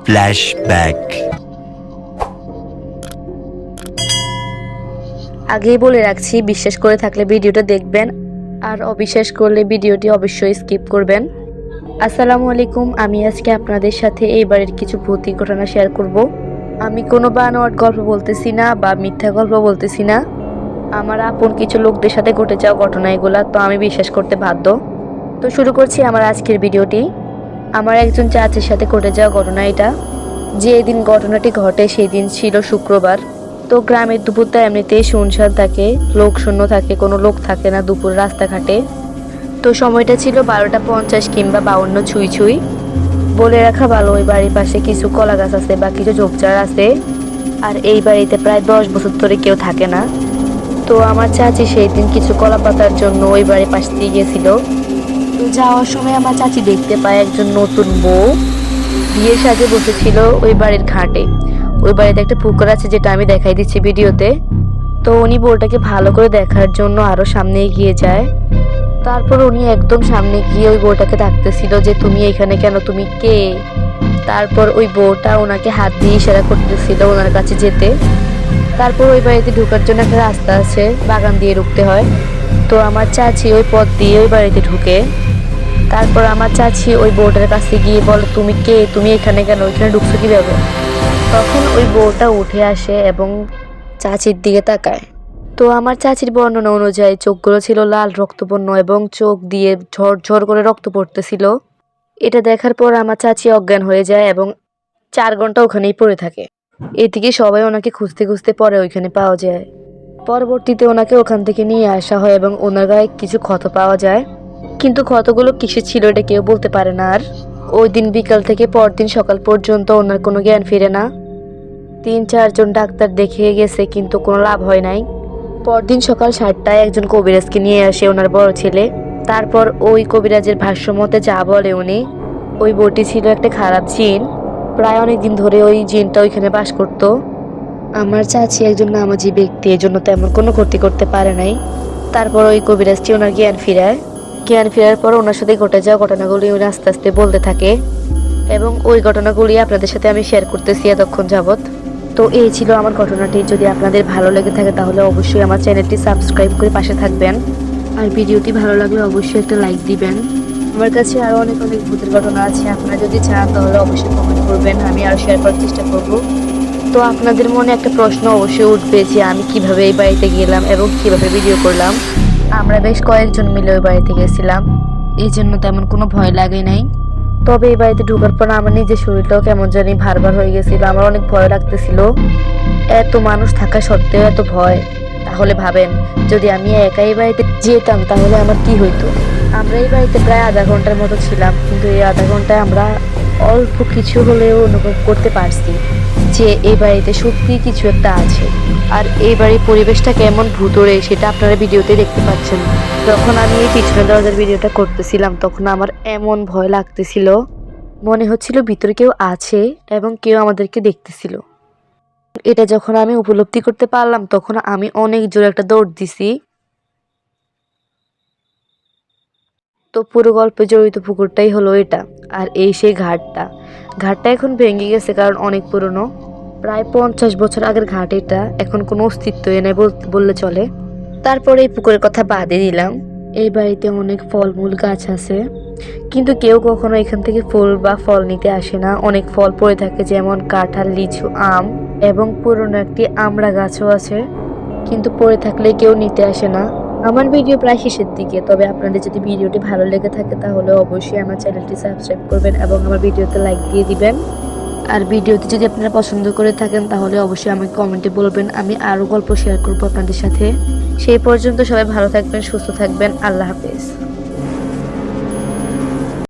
Flashback. আগেই বলে রাখছি, বিশ্বাস করে থাকলে ভিডিওটা দেখবেন, আর অবিশ্বাস করলে ভিডিওটি অবশ্যই স্কিপ করবেন। আসসালামু আলাইকুম। আমি আজকে আপনাদের সাথে এই বাড়ির কিছু ভৌতিক ঘটনা শেয়ার করব। আমি কোনো বানোয়াট গল্প বলতেছি না বা মিথ্যা গল্প বলতেছি না। আমার আপন কিছু লোকদের সাথে ঘটে যাওয়া ঘটনা এগুলা, তো আমি বিশ্বাস করতে বাধ্য। তো শুরু করছি আমার আজকের ভিডিওটি। আমার একজন চাচির সাথে ঘটে যাওয়া ঘটনা এটা। যে দিন ঘটনাটি ঘটে সেই দিন ছিল শুক্রবার। তো গ্রামের দুপুরটা এমনিতেই শুনশান থাকে, লোক শূন্য থাকে, কোনো লোক থাকে না দুপুর রাস্তাঘাটে। তো সময়টা ছিল 12:50 কিংবা 52 ছুঁই ছুঁই। বলে রাখা ভালো, ওই বাড়ির পাশে কিছু কলা গাছ আছে বা কিছু ঝোপঝাড় আছে, আর এই বাড়িতে প্রায় 10 বছর ধরে কেউ থাকে না। তো আমার চাচি সেই দিন কিছু কলা পাতার জন্য ওই বাড়ির পাশ দিয়ে গিয়েছিল। তো যাওয়ার সময় আমার চাচি দেখতে পায় একজন নতুন বউ বিয়ের সাজে বসেছিল ওই বাড়ির ঘাটে। ওই বাড়িতে একটা পুকুর আছে, যেটা আমি দেখাই দিচ্ছি ভিডিওতে। তো উনি বউটাকে ভালো করে দেখার জন্য আরো সামনে এগিয়ে যায়। তারপর উনি একদম সামনে গিয়ে ওই বউটাকে ডাকতেছিল যে তুমি এখানে কেন, তুমি কে। তারপর ওই বউটা ওনাকে হাত দিয়ে ইশারা করতেছিল ওনার কাছে যেতে। তারপর ওই বাড়িতে ঢোকার জন্য একটা রাস্তা আছে, বাগান দিয়ে ঢুকতে হয়। তো আমার চাচি ওই পথ দিয়ে ওই বাড়িতে ঢুকে। তারপর আমার চাচি ওই বউটার কাছে গিয়ে বলে তুমি কে, তুমি এখানে কেন, এখানে ঢুকছো কিভাবে। তখন ওই বউটা উঠে আসে এবং চাচির দিকে তাকায়। তো আমার চাচির বর্ণনা অনুযায়ী চোখগুলো ছিল লাল রক্তবর্ণ এবং চোখ দিয়ে ঝরঝর করে রক্ত পড়তেছিল। এটা দেখার পর আমার চাচি অজ্ঞান হয়ে যায় এবং 4 ঘন্টা ওখানেই পড়ে থাকে। এদিকে সবাই ওনাকে খুঁজতে খুঁজতে পরে ওইখানে পাওয়া যায়। পরবর্তীতে ওনাকে ওখান থেকে নিয়ে আসা হয় এবং ওনার গায়ে কিছু ক্ষত পাওয়া যায়, কিন্তু ক্ষতগুলো কিসে ছিল এটা কেউ বলতে পারে না। আর ওই দিন বিকাল থেকে পরদিন সকাল পর্যন্ত ওনার কোনো জ্ঞান ফিরে না। 3-4 জন ডাক্তার দেখিয়ে গেছে, কিন্তু কোনো লাভ হয় নাই। পরদিন সকাল 7টায় একজন কবিরাজকে নিয়ে আসে ওনার বড় ছেলে। তারপর ওই কবিরাজের ভাষ্য মতে যা বলে উনি, ওই বউটি ছিল একটা খারাপ জিন। প্রায় অনেক দিন ধরে ওই জিনটা ওইখানে বাস করত। আমার চাচি একজন নামাজি ব্যক্তি, এজন্য তেমন কোনো ক্ষতি করতে পারে নাই। তারপর ওই কবিরাজটি ওনার জ্ঞান ফিরায়। জ্ঞান ফেরার পর ওনার সাথে ঘটে যাওয়া ঘটনাগুলি উনি আস্তে আস্তে বলতে থাকে, এবং ওই ঘটনাগুলি আপনাদের সাথে আমি শেয়ার করতেছি এতক্ষণ যাবৎ। তো এই ছিল আমার ঘটনাটি। যদি আপনাদের ভালো লেগে থাকে তাহলে অবশ্যই আমার চ্যানেলটি সাবস্ক্রাইব করে পাশে থাকবেন, আর ভিডিওটি ভালো লাগলে অবশ্যই একটা লাইক দিবেন। আমার কাছে আরও অনেক অনেক ভূতের ঘটনা আছে, আপনারা যদি চান তাহলে অবশ্যই কমেন্ট করবেন, আমি আরও শেয়ার করার চেষ্টা করব। তো আপনাদের মনে একটা প্রশ্ন অবশ্যই উঠবে যে আমি কিভাবে এই বাড়িতে গেলাম এবং কিভাবে ভিডিও করলাম। আমরা বেশ কয়েকজন মিলে ওই বাড়িতে গেছিলাম, এই জন্য তেমন কোনো ভয় লাগে নাই। তবে এই বাড়িতে ঢোকার পর আমার নিজের শরীরটাও কেমন জানি ভারবার হয়ে গেছিল, আমার অনেক ভয় লাগতেছিল। এত মানুষ থাকা সত্ত্বেও এত ভয়। তাহলে ভাবেন, যদি আমি একাই বাড়িতে যেতাম তাহলে আমার কি হইতো। আমরা এই বাড়িতে প্রায় আধা ঘন্টার মতো ছিলাম, কিন্তু এই আধা ঘন্টায় আমরা অল্প কিছু হলেও অনুভব করতে পারছি যে এই বাড়িতে সত্যি কিছু একটা আছে। আর এই বাড়ির পরিবেশটা কেমন ভুতুড়ে সেটা আপনারা ভিডিওতে দেখতে পাচ্ছেন। যখন আমি এই পিছনে দরজার ভিডিওটা করতেছিলাম তখন আমার এমন ভয় লাগতেছিল, মনে হচ্ছিল ভিতরে কেউ আছে এবং কেউ আমাদেরকে দেখতেছিল। এটা যখন আমি উপলব্ধি করতে পারলাম তখন আমি অনেক জোরে একটা দৌড় দিছি। তো পুরো গল্পে জড়িত পুকুরটাই হলো এটা, আর এই সেই ঘাটটা। ঘাটটা এখন ভেঙে গেছে কারণ অনেক পুরনো, প্রায় 50 বছর আগের ঘাট এটা, এখন কোনো অস্তিত্বই নেই বললে চলে। তারপরে এই পুকুরের কথা বাদই দিলাম। এই বাড়িতে অনেক ফলমূল গাছ আছে, কিন্তু কেউ কখনো এখান থেকে ফুল বা ফল নিতে আসে না। অনেক ফল পড়ে থাকে, যেমন কাঁঠাল, লিচু, আম, এবং পুরনো একটি আমড়া গাছও আছে, কিন্তু পড়ে থাকলে কেউ নিতে আসে না। আমার ভিডিও প্রায় শেষের দিকে, তবে আপনাদের যদি ভিডিওটি ভালো লেগে থাকে তাহলে অবশ্যই আমার চ্যানেলটি সাবস্ক্রাইব করবেন এবং আমার ভিডিওতে লাইক দিয়ে দিবেন। আর ভিডিওটি যদি আপনারা পছন্দ করে থাকেন তাহলে অবশ্যই আমাকে কমেন্টে বলবেন, আমি আরও গল্প শেয়ার করবো আপনাদের সাথে। সেই পর্যন্ত সবাই ভালো থাকবেন, সুস্থ থাকবেন। আল্লাহ হাফেজ।